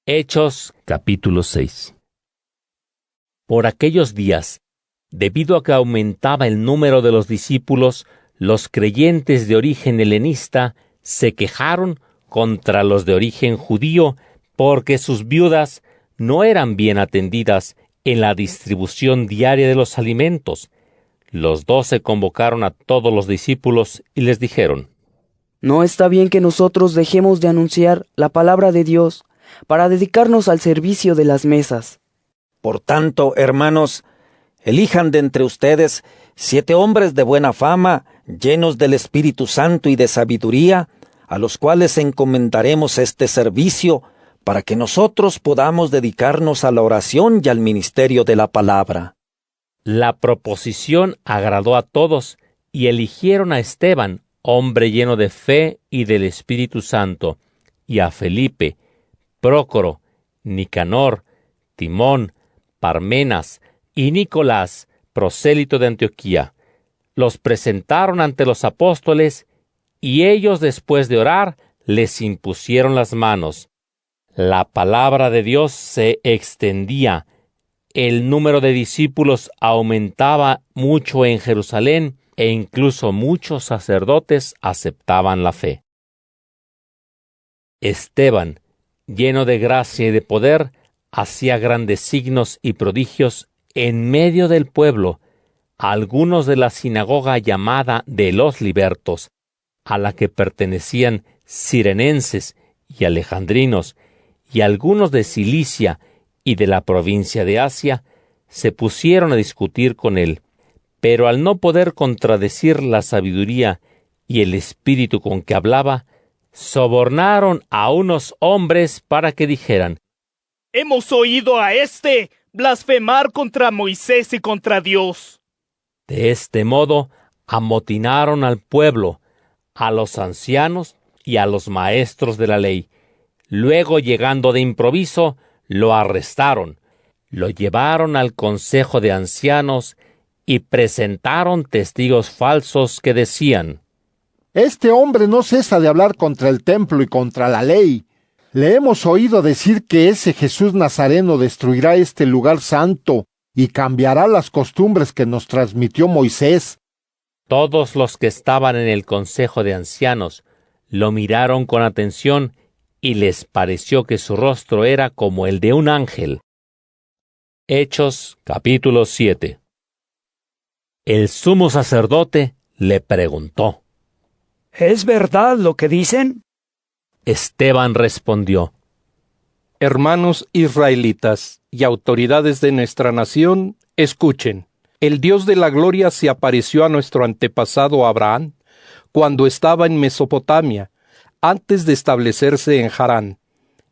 Hechos capítulo 6. Por aquellos días, debido a que aumentaba el número de los discípulos, los creyentes de origen helenista se quejaron contra los de origen judío porque sus viudas no eran bien atendidas en la distribución diaria de los alimentos. Los 12 convocaron a todos los discípulos y les dijeron: No está bien que nosotros dejemos de anunciar la palabra de Dios para dedicarnos al servicio de las mesas. Por tanto, hermanos, elijan de entre ustedes 7 hombres de buena fama, llenos del Espíritu Santo y de sabiduría, a los cuales encomendaremos este servicio, para que nosotros podamos dedicarnos a la oración y al ministerio de la palabra. La proposición agradó a todos y eligieron a Esteban, hombre lleno de fe y del Espíritu Santo, y a Felipe, Prócoro, Nicanor, Timón, Parmenas y Nicolás, prosélito de Antioquía. Los presentaron ante los apóstoles y ellos, después de orar, les impusieron las manos. La palabra de Dios se extendía. El número de discípulos aumentaba mucho en Jerusalén e incluso muchos sacerdotes aceptaban la fe. Esteban, lleno de gracia y de poder, hacía grandes signos y prodigios en medio del pueblo. Algunos de la sinagoga llamada de los libertos, a la que pertenecían cirenenses y alejandrinos, y algunos de Cilicia y de la provincia de Asia, se pusieron a discutir con él, pero al no poder contradecir la sabiduría y el espíritu con que hablaba, sobornaron a unos hombres para que dijeran: Hemos oído a éste blasfemar contra Moisés y contra Dios. De este modo, amotinaron al pueblo, a los ancianos y a los maestros de la ley. Luego, llegando de improviso, lo arrestaron, lo llevaron al consejo de ancianos y presentaron testigos falsos que decían: Este hombre no cesa de hablar contra el templo y contra la ley. Le hemos oído decir que ese Jesús Nazareno destruirá este lugar santo y cambiará las costumbres que nos transmitió Moisés. Todos los que estaban en el consejo de ancianos lo miraron con atención y les pareció que su rostro era como el de un ángel. Hechos capítulo 7. El sumo sacerdote le preguntó: ¿Es verdad lo que dicen? Esteban respondió: Hermanos israelitas y autoridades de nuestra nación, escuchen. El Dios de la gloria se apareció a nuestro antepasado Abraham cuando estaba en Mesopotamia, antes de establecerse en Harán,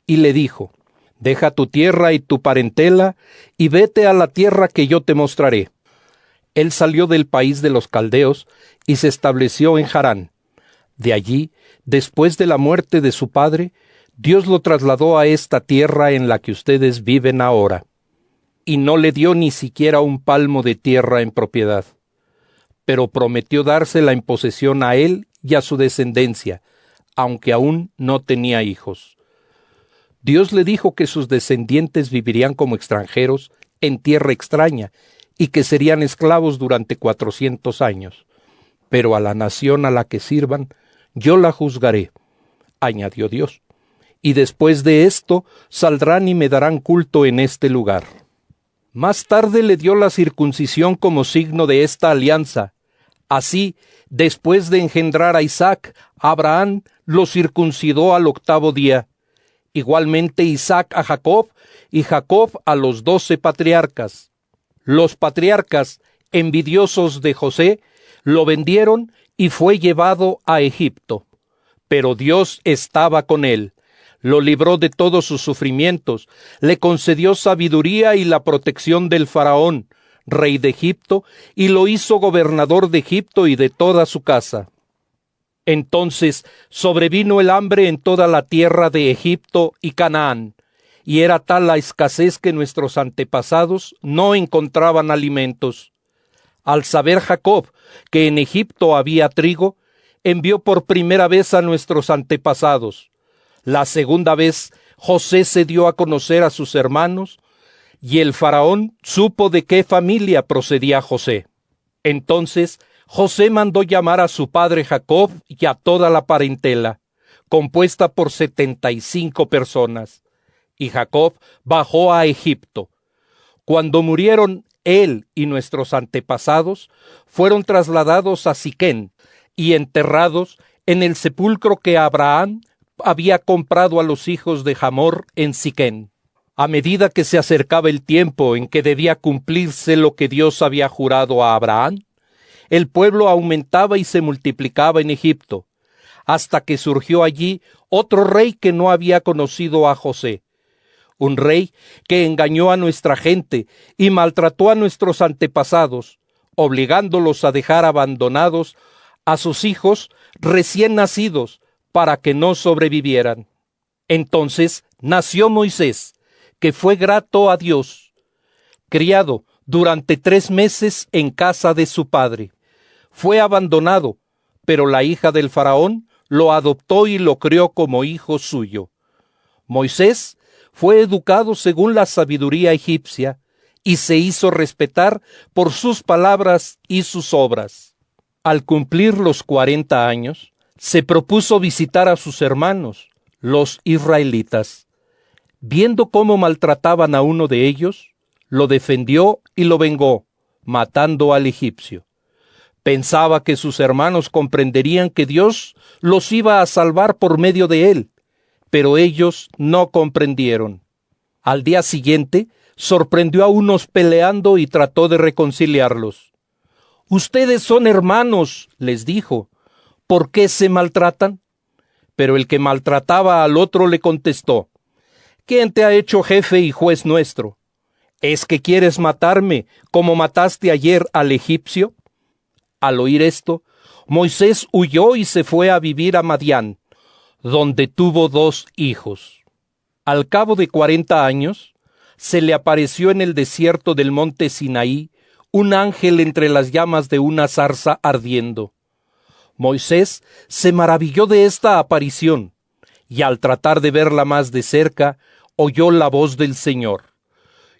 y le dijo: Deja tu tierra y tu parentela, y vete a la tierra que yo te mostraré. Él salió del país de los caldeos y se estableció en Harán. De allí, después de la muerte de su padre, Dios lo trasladó a esta tierra en la que ustedes viven ahora, y no le dio ni siquiera un palmo de tierra en propiedad, pero prometió dársela en posesión a él y a su descendencia, aunque aún no tenía hijos. Dios le dijo que sus descendientes vivirían como extranjeros en tierra extraña y que serían esclavos durante 400 años. Pero a la nación a la que sirvan, yo la juzgaré, añadió Dios, y después de esto saldrán y me darán culto en este lugar. Más tarde le dio la circuncisión como signo de esta alianza. Así, después de engendrar a Isaac, Abraham lo circuncidó al 8º día. Igualmente Isaac a Jacob, y Jacob a los 12 patriarcas. Los patriarcas, envidiosos de José, lo vendieron y fue llevado a Egipto. Pero Dios estaba con él, lo libró de todos sus sufrimientos, le concedió sabiduría y la protección del faraón, rey de Egipto, y lo hizo gobernador de Egipto y de toda su casa. Entonces sobrevino el hambre en toda la tierra de Egipto y Canaán, y era tal la escasez que nuestros antepasados no encontraban alimentos. Al saber Jacob que en Egipto había trigo, envió por primera vez a nuestros antepasados. La segunda vez José se dio a conocer a sus hermanos, y el faraón supo de qué familia procedía José. Entonces José mandó llamar a su padre Jacob y a toda la parentela, compuesta por 75 personas, y Jacob bajó a Egipto. Cuando murieron él y nuestros antepasados, fueron trasladados a Siquén y enterrados en el sepulcro que Abraham había comprado a los hijos de Hamor en Siquén. A medida que se acercaba el tiempo en que debía cumplirse lo que Dios había jurado a Abraham, el pueblo aumentaba y se multiplicaba en Egipto, hasta que surgió allí otro rey que no había conocido a José, un rey que engañó a nuestra gente y maltrató a nuestros antepasados, obligándolos a dejar abandonados a sus hijos recién nacidos para que no sobrevivieran. Entonces nació Moisés, que fue grato a Dios, criado durante 3 meses en casa de su padre. Fue abandonado, pero la hija del faraón lo adoptó y lo crió como hijo suyo. Moisés fue educado según la sabiduría egipcia y se hizo respetar por sus palabras y sus obras. Al cumplir los 40 años, se propuso visitar a sus hermanos, los israelitas. Viendo cómo maltrataban a uno de ellos, lo defendió y lo vengó, matando al egipcio. Pensaba que sus hermanos comprenderían que Dios los iba a salvar por medio de él, pero ellos no comprendieron. Al día siguiente, sorprendió a unos peleando y trató de reconciliarlos. «Ustedes son hermanos», les dijo, «¿por qué se maltratan?» Pero el que maltrataba al otro le contestó, «¿Quién te ha hecho jefe y juez nuestro? ¿Es que quieres matarme como mataste ayer al egipcio?» Al oír esto, Moisés huyó y se fue a vivir a Madián, donde tuvo 2 hijos. Al cabo de 40 años, se le apareció en el desierto del monte Sinaí un ángel entre las llamas de una zarza ardiendo. Moisés se maravilló de esta aparición, y al tratar de verla más de cerca, oyó la voz del Señor.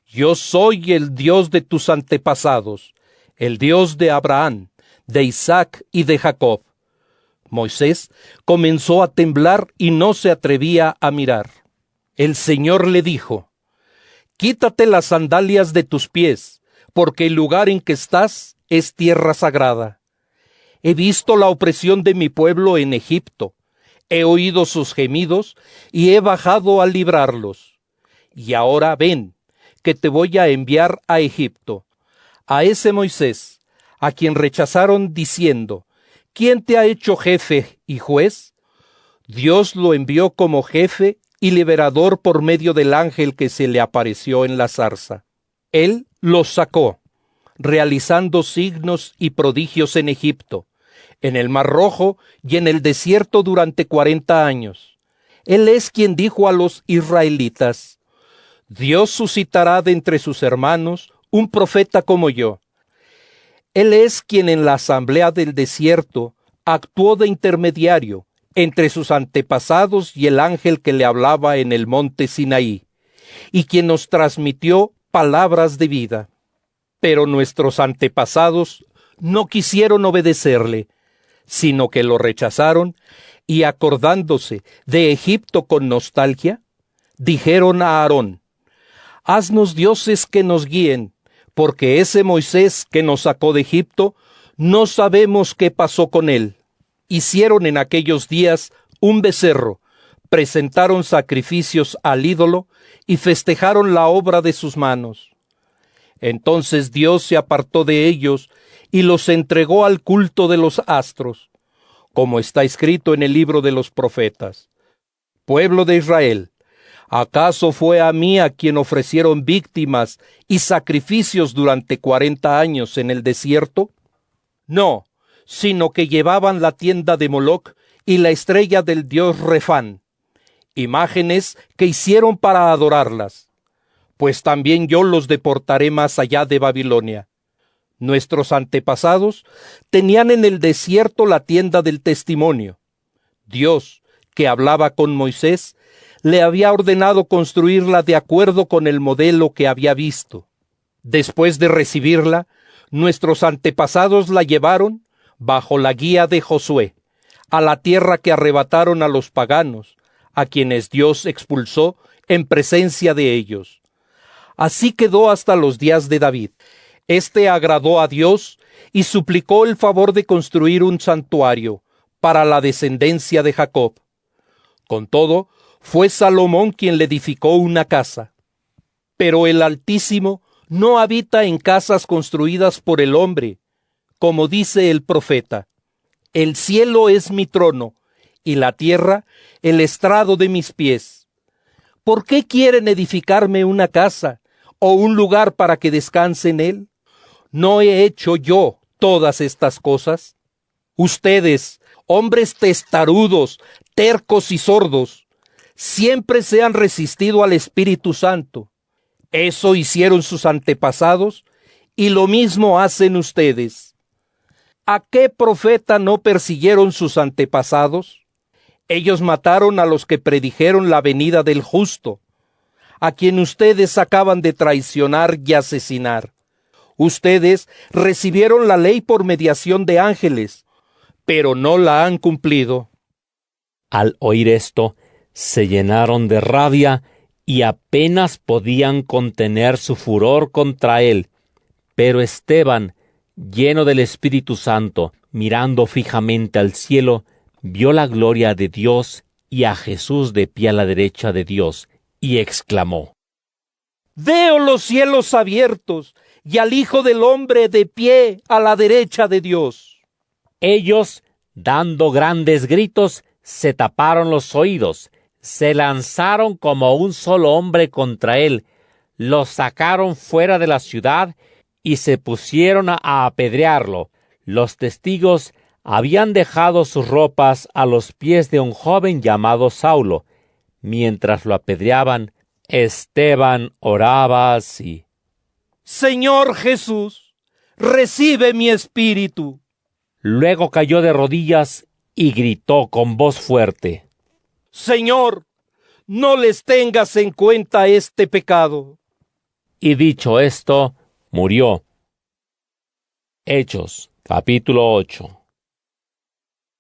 «Yo soy el Dios de tus antepasados, el Dios de Abraham, de Isaac y de Jacob». Moisés comenzó a temblar y no se atrevía a mirar. El Señor le dijo, «Quítate las sandalias de tus pies, porque el lugar en que estás es tierra sagrada. He visto la opresión de mi pueblo en Egipto, he oído sus gemidos y he bajado a librarlos. Y ahora ven, que te voy a enviar a Egipto, a ese Moisés, a quien rechazaron diciendo, ¿quién te ha hecho jefe y juez? Dios lo envió como jefe y liberador por medio del ángel que se le apareció en la zarza. Él los sacó, realizando signos y prodigios en Egipto, en el Mar Rojo y en el desierto durante 40 años. Él es quien dijo a los israelitas, Dios suscitará de entre sus hermanos un profeta como yo. Él es quien en la asamblea del desierto actuó de intermediario entre sus antepasados y el ángel que le hablaba en el monte Sinaí, y quien nos transmitió palabras de vida. Pero nuestros antepasados no quisieron obedecerle, sino que lo rechazaron, y acordándose de Egipto con nostalgia, dijeron a Aarón, «Haznos dioses que nos guíen, porque ese Moisés que nos sacó de Egipto, no sabemos qué pasó con él». Hicieron en aquellos días un becerro, presentaron sacrificios al ídolo y festejaron la obra de sus manos. Entonces Dios se apartó de ellos y los entregó al culto de los astros, como está escrito en el libro de los profetas. Pueblo de Israel, ¿acaso fue a mí a quien ofrecieron víctimas y sacrificios durante 40 años en el desierto? No, sino que llevaban la tienda de Moloc y la estrella del dios Refán, imágenes que hicieron para adorarlas. Pues también yo los deportaré más allá de Babilonia. Nuestros antepasados tenían en el desierto la tienda del testimonio. Dios, que hablaba con Moisés, le había ordenado construirla de acuerdo con el modelo que había visto. Después de recibirla, nuestros antepasados la llevaron, bajo la guía de Josué, a la tierra que arrebataron a los paganos, a quienes Dios expulsó en presencia de ellos. Así quedó hasta los días de David. Este agradó a Dios y suplicó el favor de construir un santuario para la descendencia de Jacob. Con todo, fue Salomón quien le edificó una casa. Pero el Altísimo no habita en casas construidas por el hombre, como dice el profeta: el cielo es mi trono, y la tierra el estrado de mis pies. ¿Por qué quieren edificarme una casa, o un lugar para que descanse en él? ¿No he hecho yo todas estas cosas? Ustedes, hombres testarudos, tercos y sordos, siempre se han resistido al Espíritu Santo. Eso hicieron sus antepasados, y lo mismo hacen ustedes. ¿A qué profeta no persiguieron sus antepasados? Ellos mataron a los que predijeron la venida del justo, a quien ustedes acaban de traicionar y asesinar. Ustedes recibieron la ley por mediación de ángeles, pero no la han cumplido. Al oír esto, se llenaron de rabia y apenas podían contener su furor contra él. Pero Esteban, lleno del Espíritu Santo, mirando fijamente al cielo, vio la gloria de Dios y a Jesús de pie a la derecha de Dios, y exclamó: Veo los cielos abiertos y al Hijo del Hombre de pie a la derecha de Dios. Ellos, dando grandes gritos, se taparon los oídos, se lanzaron como un solo hombre contra él, lo sacaron fuera de la ciudad y se pusieron a apedrearlo. Los testigos habían dejado sus ropas a los pies de un joven llamado Saulo. Mientras lo apedreaban, Esteban oraba así: Señor Jesús, recibe mi espíritu. Luego cayó de rodillas y gritó con voz fuerte: Señor, no les tengas en cuenta este pecado. Y dicho esto, murió. Hechos, capítulo 8.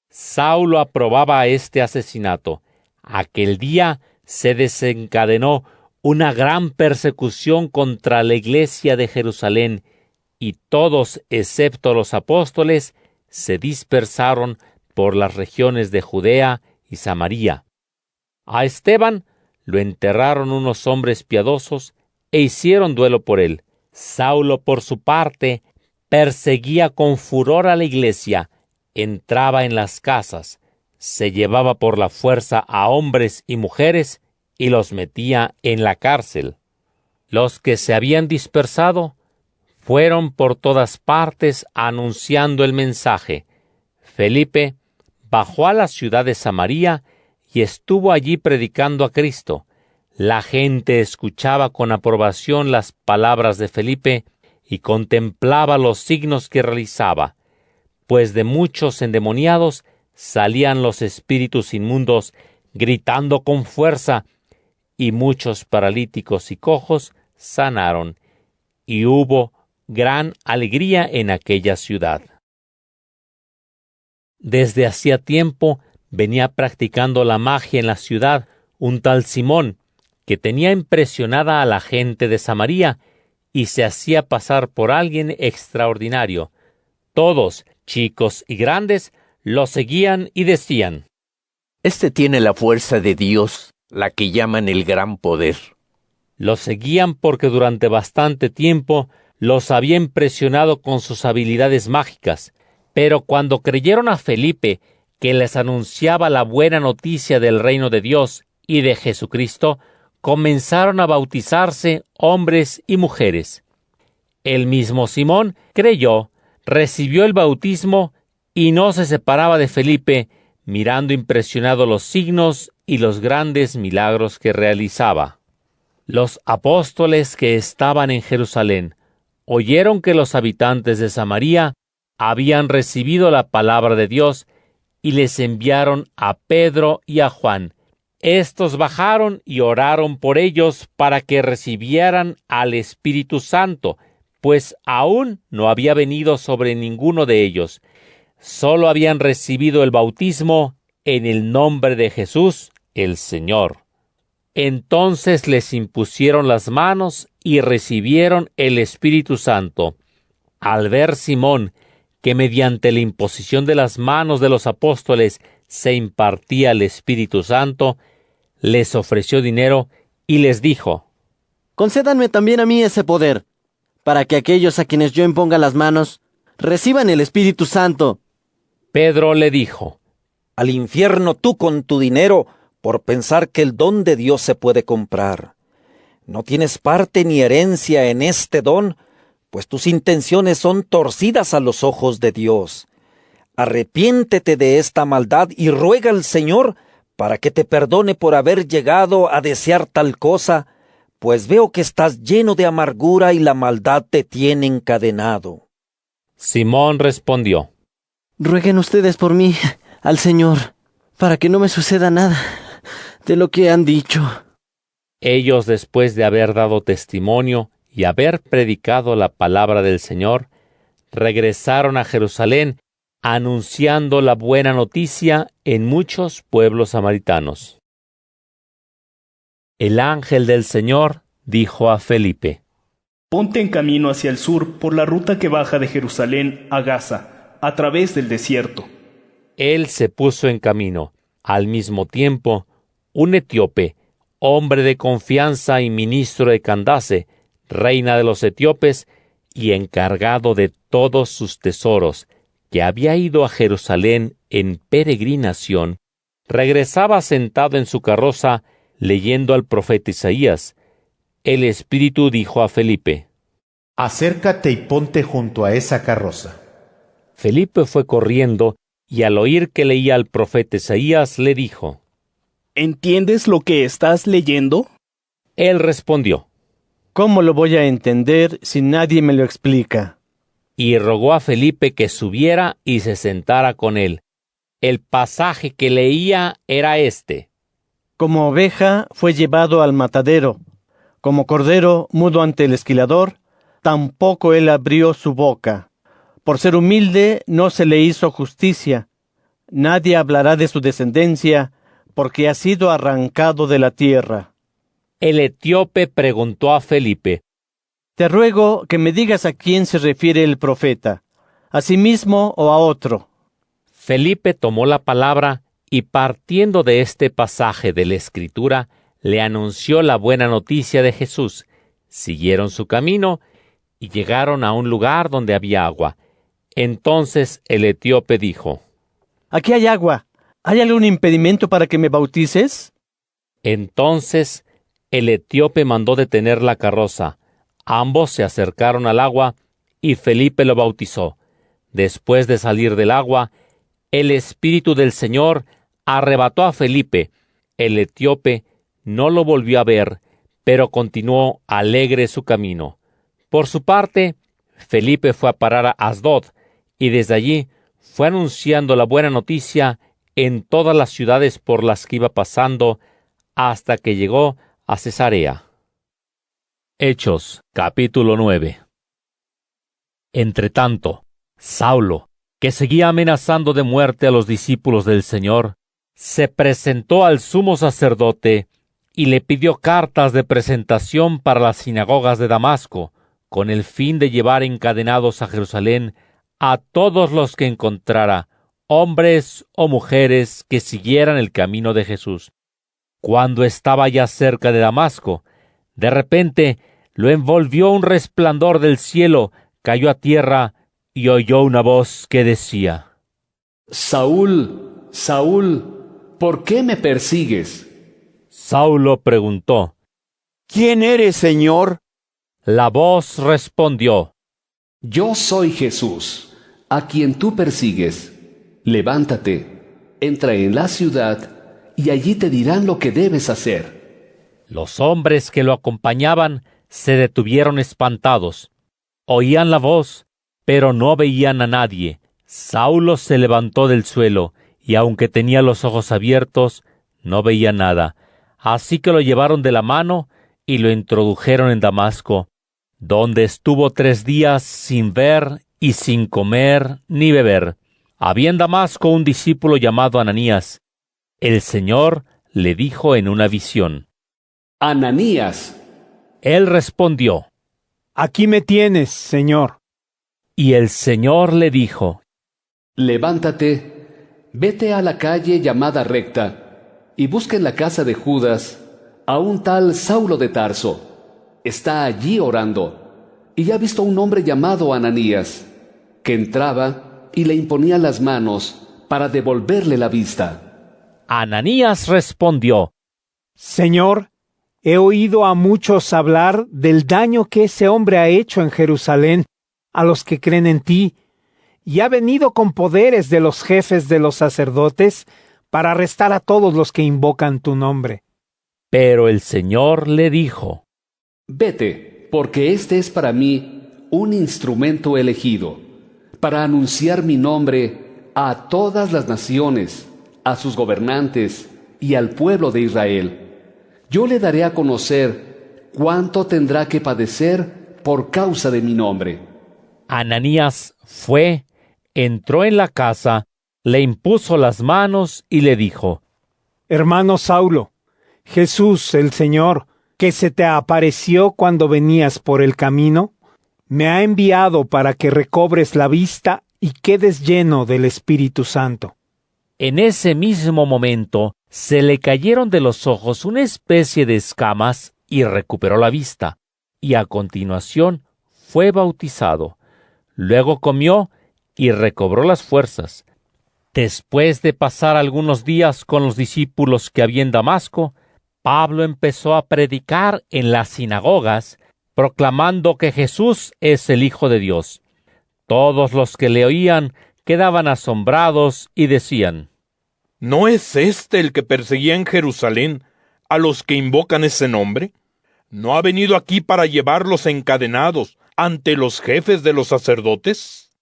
Saulo aprobaba este asesinato. Aquel día se desencadenó una gran persecución contra la iglesia de Jerusalén, y todos, excepto los apóstoles, se dispersaron por las regiones de Judea y Samaria. A Esteban lo enterraron unos hombres piadosos e hicieron duelo por él. Saulo, por su parte, perseguía con furor a la iglesia, entraba en las casas, se llevaba por la fuerza a hombres y mujeres y los metía en la cárcel. Los que se habían dispersado fueron por todas partes anunciando el mensaje. Felipe bajó a la ciudad de Samaria y estuvo allí predicando a Cristo. La gente escuchaba con aprobación las palabras de Felipe y contemplaba los signos que realizaba, pues de muchos endemoniados salían los espíritus inmundos gritando con fuerza, y muchos paralíticos y cojos sanaron, y hubo gran alegría en aquella ciudad. Desde hacía tiempo venía practicando la magia en la ciudad un tal Simón, que tenía impresionada a la gente de Samaria y se hacía pasar por alguien extraordinario. Todos, chicos y grandes, lo seguían y decían: Este tiene la fuerza de Dios, la que llaman el gran poder. Lo seguían porque durante bastante tiempo los había impresionado con sus habilidades mágicas. Pero cuando creyeron a Felipe, que les anunciaba la buena noticia del reino de Dios y de Jesucristo, comenzaron a bautizarse hombres y mujeres. El mismo Simón creyó, recibió el bautismo y no se separaba de Felipe, mirando impresionado los signos y los grandes milagros que realizaba. Los apóstoles que estaban en Jerusalén oyeron que los habitantes de Samaria habían recibido la palabra de Dios y les enviaron a Pedro y a Juan. Estos bajaron y oraron por ellos para que recibieran al Espíritu Santo, pues aún no había venido sobre ninguno de ellos. Solo habían recibido el bautismo en el nombre de Jesús, el Señor. Entonces les impusieron las manos y recibieron el Espíritu Santo. Al ver Simón que mediante la imposición de las manos de los apóstoles se impartía el Espíritu Santo, les ofreció dinero y les dijo: Concédanme también a mí ese poder, para que aquellos a quienes yo imponga las manos reciban el Espíritu Santo. Pedro le dijo: Al infierno tú con tu dinero, por pensar que el don de Dios se puede comprar. No tienes parte ni herencia en este don, pues tus intenciones son torcidas a los ojos de Dios. Arrepiéntete de esta maldad y ruega al Señor para que te perdone por haber llegado a desear tal cosa, pues veo que estás lleno de amargura y la maldad te tiene encadenado. Simón respondió: Rueguen ustedes por mí al Señor, para que no me suceda nada de lo que han dicho. Ellos, después de haber dado testimonio y haber predicado la palabra del Señor, regresaron a Jerusalén, anunciando la buena noticia en muchos pueblos samaritanos. El ángel del Señor dijo a Felipe: Ponte en camino hacia el sur por la ruta que baja de Jerusalén a Gaza, a través del desierto. Él se puso en camino. Al mismo tiempo, un etíope, hombre de confianza y ministro de Candace, reina de los etíopes, y encargado de todos sus tesoros, que había ido a Jerusalén en peregrinación, regresaba sentado en su carroza leyendo al profeta Isaías. El Espíritu dijo a Felipe: Acércate y ponte junto a esa carroza. Felipe fue corriendo, y al oír que leía al profeta Isaías, le dijo: ¿Entiendes lo que estás leyendo? Él respondió: ¿Cómo lo voy a entender si nadie me lo explica? Y rogó a Felipe que subiera y se sentara con él. El pasaje que leía era este: Como oveja fue llevado al matadero, como cordero mudo ante el esquilador, tampoco él abrió su boca. Por ser humilde no se le hizo justicia. Nadie hablará de su descendencia, porque ha sido arrancado de la tierra. El etíope preguntó a Felipe: Te ruego que me digas a quién se refiere el profeta, a sí mismo o a otro. Felipe tomó la palabra y, partiendo de este pasaje de la Escritura, le anunció la buena noticia de Jesús. Siguieron su camino y llegaron a un lugar donde había agua. Entonces el etíope dijo: Aquí hay agua. ¿Hay algún impedimento para que me bautices? Entonces el etíope mandó detener la carroza. Ambos se acercaron al agua y Felipe lo bautizó. Después de salir del agua, el Espíritu del Señor arrebató a Felipe. El etíope no lo volvió a ver, pero continuó alegre su camino. Por su parte, Felipe fue a parar a Asdod, y desde allí fue anunciando la buena noticia en todas las ciudades por las que iba pasando, hasta que llegó a Cesarea. Hechos, capítulo 9. Entretanto, Saulo, que seguía amenazando de muerte a los discípulos del Señor, se presentó al sumo sacerdote y le pidió cartas de presentación para las sinagogas de Damasco, con el fin de llevar encadenados a Jerusalén a todos los que encontrara, hombres o mujeres que siguieran el camino de Jesús. Cuando estaba ya cerca de Damasco, de repente lo envolvió un resplandor del cielo, cayó a tierra y oyó una voz que decía: Saúl, Saúl, ¿por qué me persigues? Saulo preguntó: ¿Quién eres, Señor? La voz respondió: Yo soy Jesús, a quien tú persigues. Levántate, entra en la ciudad, y allí te dirán lo que debes hacer. Los hombres que lo acompañaban se detuvieron espantados. Oían la voz, pero no veían a nadie. Saulo se levantó del suelo, y aunque tenía los ojos abiertos, No veía nada, así que lo llevaron de la mano y lo introdujeron en Damasco, donde estuvo 3 días sin ver y sin comer ni beber. Había en Damasco un discípulo llamado Ananías. El Señor le dijo en una visión: Ananías. Él respondió: Aquí me tienes, Señor. Y el Señor le dijo: Levántate, vete a la calle llamada Recta, y busca en la casa de Judas a un tal Saulo de Tarso. Está allí orando, y ha visto a un hombre llamado Ananías, que entraba y le imponía las manos para devolverle la vista. Ananías respondió: Señor, he oído a muchos hablar del daño que ese hombre ha hecho en Jerusalén a los que creen en ti, y ha venido con poderes de los jefes de los sacerdotes para arrestar a todos los que invocan tu nombre. Pero el Señor le dijo: Vete, porque este es para mí un instrumento elegido, para anunciar mi nombre a todas las naciones, a sus gobernantes y al pueblo de Israel. Yo le daré a conocer cuánto tendrá que padecer por causa de mi nombre. Ananías fue, entró en la casa, le impuso las manos y le dijo: Hermano Saulo, Jesús el Señor, que se te apareció cuando venías por el camino, me ha enviado para que recobres la vista y quedes lleno del Espíritu Santo. En ese mismo momento se le cayeron de los ojos una especie de escamas y recuperó la vista, y a continuación fue bautizado. Luego comió y recobró las fuerzas. Después de pasar algunos días con los discípulos que había en Damasco, Pablo empezó a predicar en las sinagogas, proclamando que Jesús es el Hijo de Dios. Todos los que le oían quedaban asombrados y decían: ¿No es este el que perseguía en Jerusalén a los que invocan ese nombre? ¿No ha venido aquí para llevarlos encadenados ante los jefes de los sacerdotes?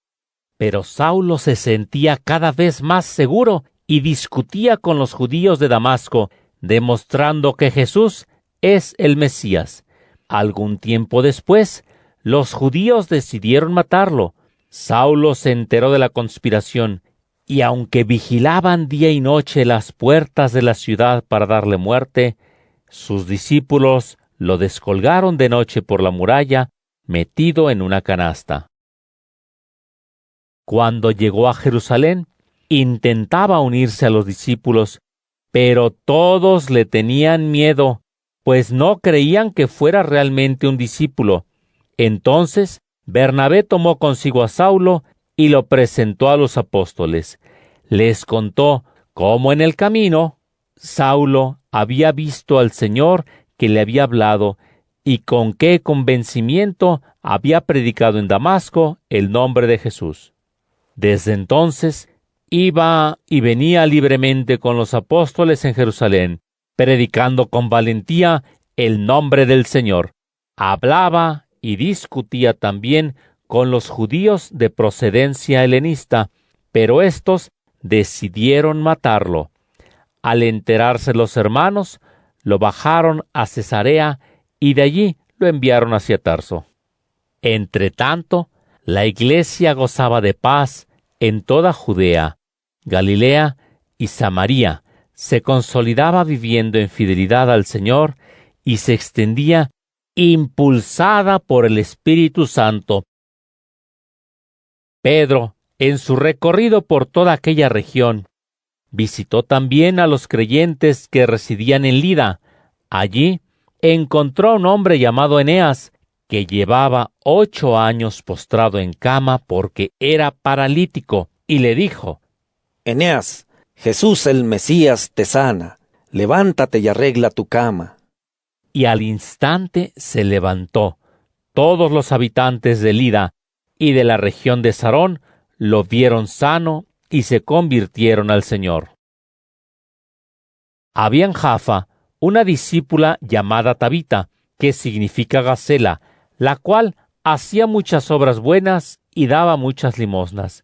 Pero Saulo se sentía cada vez más seguro y discutía con los judíos de Damasco, demostrando que Jesús es el Mesías. Algún tiempo después, los judíos decidieron matarlo. Saulo se enteró de la conspiración, y aunque vigilaban día y noche las puertas de la ciudad para darle muerte, sus discípulos lo descolgaron de noche por la muralla, metido en una canasta. Cuando llegó a Jerusalén, intentaba unirse a los discípulos, pero todos le tenían miedo, pues no creían que fuera realmente un discípulo. Entonces, Bernabé tomó consigo a Saulo y lo presentó a los apóstoles. Les contó cómo en el camino Saulo había visto al Señor que le había hablado y con qué convencimiento había predicado en Damasco el nombre de Jesús. Desde entonces iba y venía libremente con los apóstoles en Jerusalén, predicando con valentía el nombre del Señor. Hablaba y discutía también con los judíos de procedencia helenista, pero éstos decidieron matarlo. Al enterarse los hermanos, lo bajaron a Cesarea y de allí lo enviaron hacia Tarso. Entretanto, la iglesia gozaba de paz en toda Judea, Galilea y Samaria, se consolidaba viviendo en fidelidad al Señor y se extendía impulsada por el Espíritu Santo. Pedro, en su recorrido por toda aquella región, visitó también a los creyentes que residían en Lida. Allí encontró a un hombre llamado Eneas, que llevaba 8 años postrado en cama porque era paralítico, y le dijo: Eneas, Jesús el Mesías te sana, levántate y arregla tu cama. Y al instante se levantó. Todos los habitantes de Lida y de la región de Sarón lo vieron sano y se convirtieron al Señor. Había en Jaffa una discípula llamada Tabita, que significa Gacela, la cual hacía muchas obras buenas y daba muchas limosnas.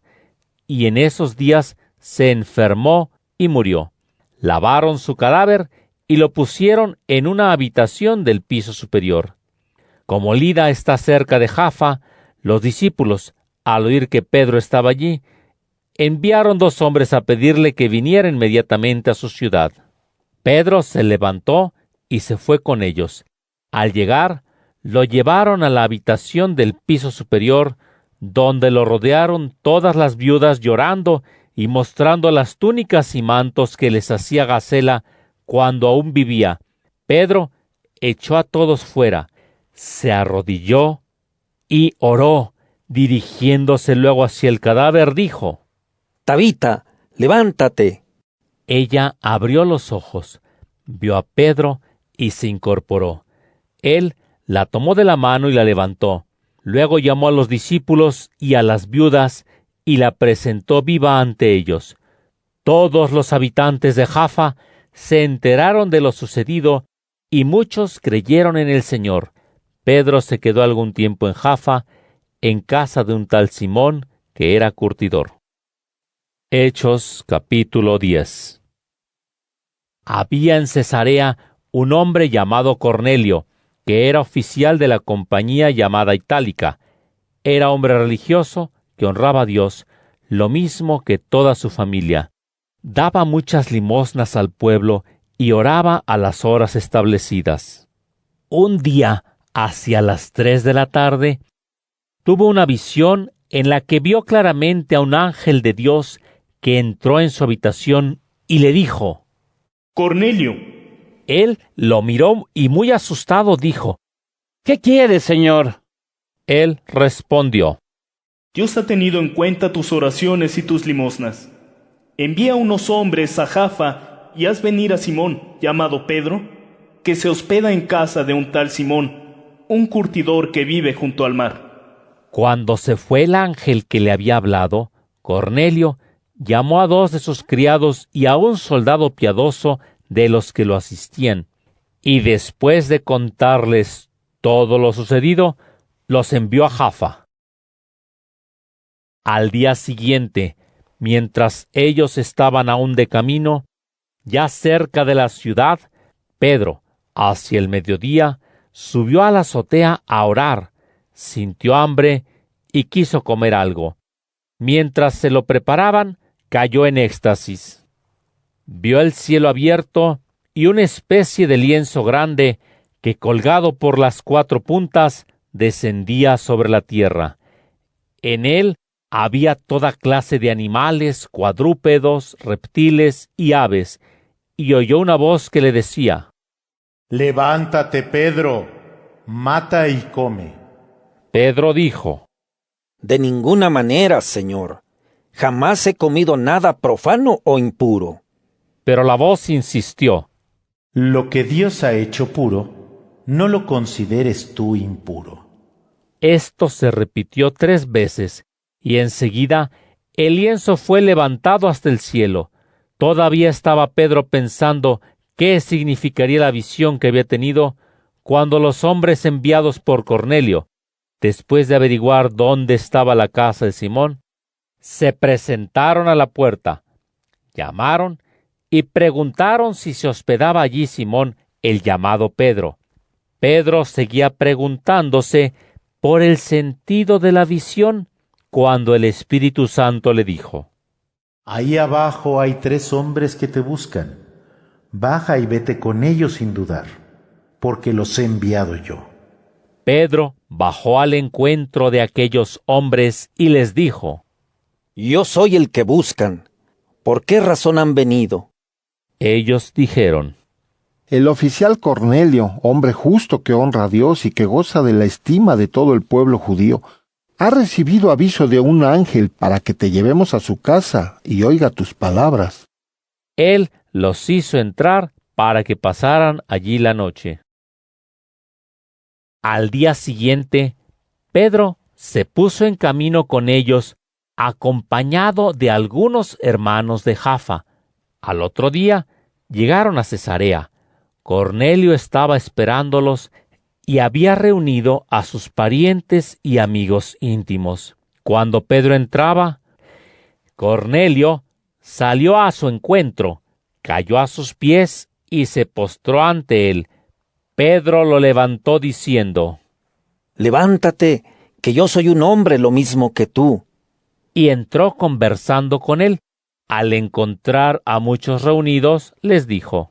Y en esos días se enfermó y murió. lavaron su cadáver y lo pusieron en una habitación del piso superior. Como Lida está cerca de Jaffa, los discípulos, al oír que Pedro estaba allí, enviaron 2 hombres a pedirle que viniera inmediatamente a su ciudad. Pedro se levantó y se fue con ellos. Al llegar, lo llevaron a la habitación del piso superior, donde lo rodearon todas las viudas llorando y mostrando las túnicas y mantos que les hacía Gacela cuando aún vivía. Pedro echó a todos fuera, se arrodilló y oró. Dirigiéndose luego hacia el cadáver, dijo: Tabita, levántate. Ella abrió los ojos, vio a Pedro y se incorporó. Él la tomó de la mano y la levantó. Luego llamó a los discípulos y a las viudas y la presentó viva ante ellos. Todos los habitantes de Jaffa se enteraron de lo sucedido y muchos creyeron en el Señor. Pedro se quedó algún tiempo en Jaffa, en casa de un tal Simón, que era curtidor. Hechos capítulo 10. Había en Cesarea un hombre llamado Cornelio, que era oficial de la compañía llamada Itálica. Era hombre religioso que honraba a Dios, lo mismo que toda su familia. Daba muchas limosnas al pueblo y oraba a las horas establecidas. Un día, hacia las 3 de la tarde, tuvo una visión en la que vio claramente a un ángel de Dios que entró en su habitación y le dijo: Cornelio. Él lo miró y muy asustado dijo: ¿Qué quieres, Señor? Él respondió: Dios ha tenido en cuenta tus oraciones y tus limosnas. Envía unos hombres a Jaffa y haz venir a Simón, llamado Pedro, que se hospeda en casa de un tal Simón, un curtidor que vive junto al mar. Cuando se fue el ángel que le había hablado, Cornelio llamó a 2 de sus criados y a un soldado piadoso de los que lo asistían, y después de contarles todo lo sucedido, los envió a Jaffa. Al día siguiente, mientras ellos estaban aún de camino, ya cerca de la ciudad, Pedro, hacia el mediodía, subió a la azotea a orar. Sintió hambre y quiso comer algo. Mientras se lo preparaban, cayó en éxtasis. Vio el cielo abierto y una especie de lienzo grande que, colgado por las 4 puntas, descendía sobre la tierra. En él había toda clase de animales, cuadrúpedos, reptiles y aves, y oyó una voz que le decía: Levántate, Pedro, mata y come. Pedro dijo: De ninguna manera, Señor. Jamás he comido nada profano o impuro. Pero la voz insistió: Lo que Dios ha hecho puro, no lo consideres tú impuro. Esto se repitió 3 veces, y enseguida el lienzo fue levantado hasta el cielo. Todavía estaba Pedro pensando qué significaría la visión que había tenido, cuando los hombres enviados por Cornelio, después de averiguar dónde estaba la casa de Simón, se presentaron a la puerta, llamaron y preguntaron si se hospedaba allí Simón, el llamado Pedro. Pedro seguía preguntándose por el sentido de la visión, cuando el Espíritu Santo le dijo: Ahí abajo hay 3 hombres que te buscan. Baja y vete con ellos sin dudar, porque los he enviado yo. Pedro bajó al encuentro de aquellos hombres y les dijo: Yo soy el que buscan. ¿Por qué razón han venido? Ellos dijeron: El oficial Cornelio, hombre justo que honra a Dios y que goza de la estima de todo el pueblo judío, ha recibido aviso de un ángel para que te llevemos a su casa y oiga tus palabras. Él los hizo entrar para que pasaran allí la noche. Al día siguiente, Pedro se puso en camino con ellos, acompañado de algunos hermanos de Jaffa. Al otro día llegaron a Cesarea. Cornelio estaba esperándolos y había reunido a sus parientes y amigos íntimos. Cuando Pedro entraba, Cornelio salió a su encuentro, cayó a sus pies y se postró ante él. Pedro lo levantó diciendo: Levántate, que yo soy un hombre lo mismo que tú. Y entró conversando con él. Al encontrar a muchos reunidos, les dijo: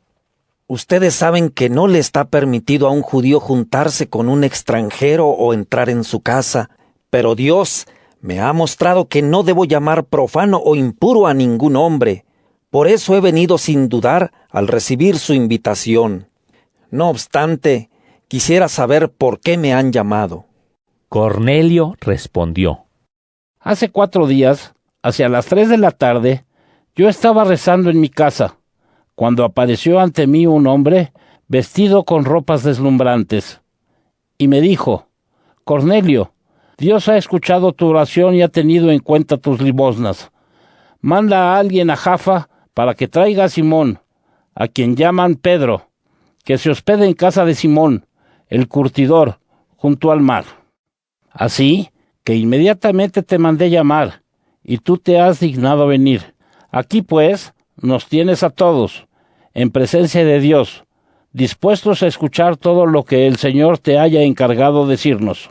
Ustedes saben que no le está permitido a un judío juntarse con un extranjero o entrar en su casa, pero Dios me ha mostrado que no debo llamar profano o impuro a ningún hombre. Por eso he venido sin dudar al recibir su invitación. No obstante, quisiera saber por qué me han llamado. Cornelio respondió: Hace 4 días, hacia las 3 de la tarde, yo estaba rezando en mi casa, cuando apareció ante mí un hombre vestido con ropas deslumbrantes, y me dijo: Cornelio, Dios ha escuchado tu oración y ha tenido en cuenta tus limosnas. Manda a alguien a Jaffa para que traiga a Simón, a quien llaman Pedro, que se hospede en casa de Simón, el curtidor, junto al mar. Así que inmediatamente te mandé llamar, y tú te has dignado venir. Aquí, pues, nos tienes a todos, en presencia de Dios, dispuestos a escuchar todo lo que el Señor te haya encargado decirnos.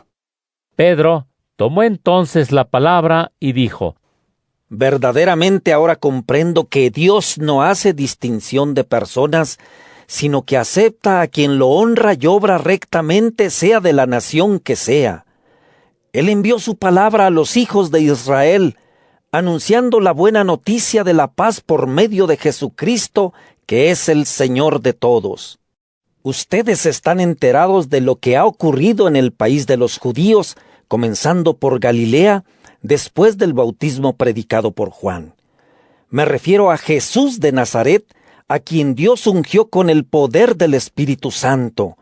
Pedro tomó entonces la palabra y dijo: Verdaderamente ahora comprendo que Dios no hace distinción de personas, sino que acepta a quien lo honra y obra rectamente, sea de la nación que sea. Él envió su palabra a los hijos de Israel, anunciando la buena noticia de la paz por medio de Jesucristo, que es el Señor de todos. Ustedes están enterados de lo que ha ocurrido en el país de los judíos, comenzando por Galilea, después del bautismo predicado por Juan. Me refiero a Jesús de Nazaret, a quien Dios ungió con el poder del Espíritu Santo.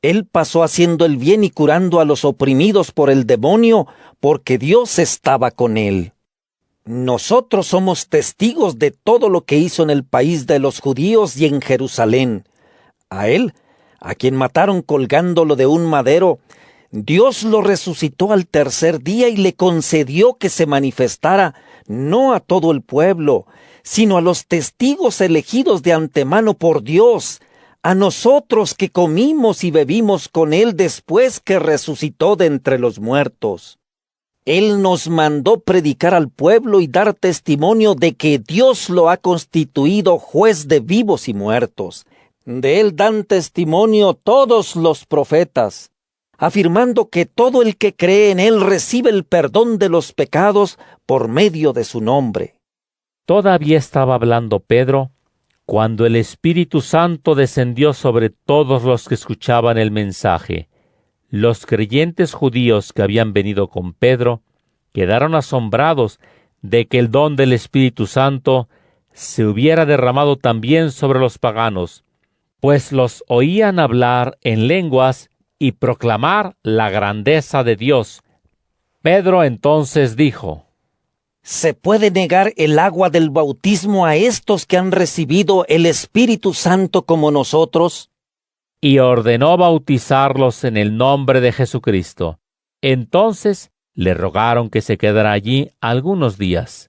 Él pasó haciendo el bien y curando a los oprimidos por el demonio, porque Dios estaba con él. Nosotros somos testigos de todo lo que hizo en el país de los judíos y en Jerusalén. A él, a quien mataron colgándolo de un madero, Dios lo resucitó al 3er día y le concedió que se manifestara no a todo el pueblo, sino a los testigos elegidos de antemano por Dios, a nosotros que comimos y bebimos con él después que resucitó de entre los muertos. Él nos mandó predicar al pueblo y dar testimonio de que Dios lo ha constituido juez de vivos y muertos. De él dan testimonio todos los profetas, afirmando que todo el que cree en él recibe el perdón de los pecados por medio de su nombre. Todavía estaba hablando Pedro cuando el Espíritu Santo descendió sobre todos los que escuchaban el mensaje. Los creyentes judíos que habían venido con Pedro quedaron asombrados de que el don del Espíritu Santo se hubiera derramado también sobre los paganos, pues los oían hablar en lenguas y proclamar la grandeza de Dios. Pedro entonces dijo: ¿Se puede negar el agua del bautismo a estos que han recibido el Espíritu Santo como nosotros? Y ordenó bautizarlos en el nombre de Jesucristo. Entonces le rogaron que se quedara allí algunos días.